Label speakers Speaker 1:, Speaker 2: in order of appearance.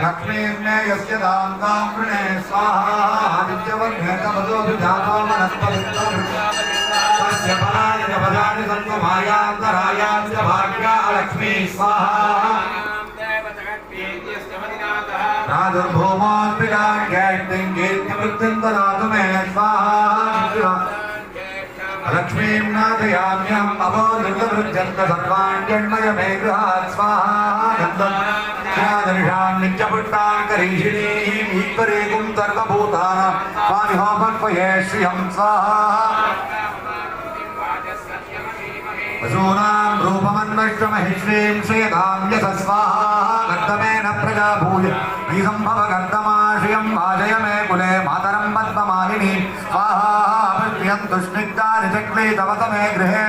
Speaker 1: लक्ष्मीर्णे यस्य दां तां वृणे स्वाहा आदित्यवर्णे तमसोऽपि जातो वनस्पतित्वं तस्य फलानि च पदानि सन्तु मायान्तरायां च भाग्या लक्ष्मी स्वाहा प्रादुर्भूमोऽर्पिताङ्गेष्टिं कीर्तिवृत्तिं ददातु मे स्वाहा लक्ष्मीं नाथयाम्यहम् अवोधृतवृज्यन्त सर्वाण्यन्मयमे गृहात् स्वाहा ्यादर्शां नित्यपुष्टां करीषिणीं ईश्वरीकुं सर्वभूतानां स्वामिहोमत्वये श्रियं स्वाहा वसूनां रूपमन्वष्टमहिश्रीं श्रियतां यशस्वाहा कर्दमेन प्रजा भूय विसम्भवकर्दमाश्रियं वाजय मे कुले मातरं पद्ममालिनी स्वाहा पृथ्व्यं तुष्णिग्धानि चक्रे तव मे गृहे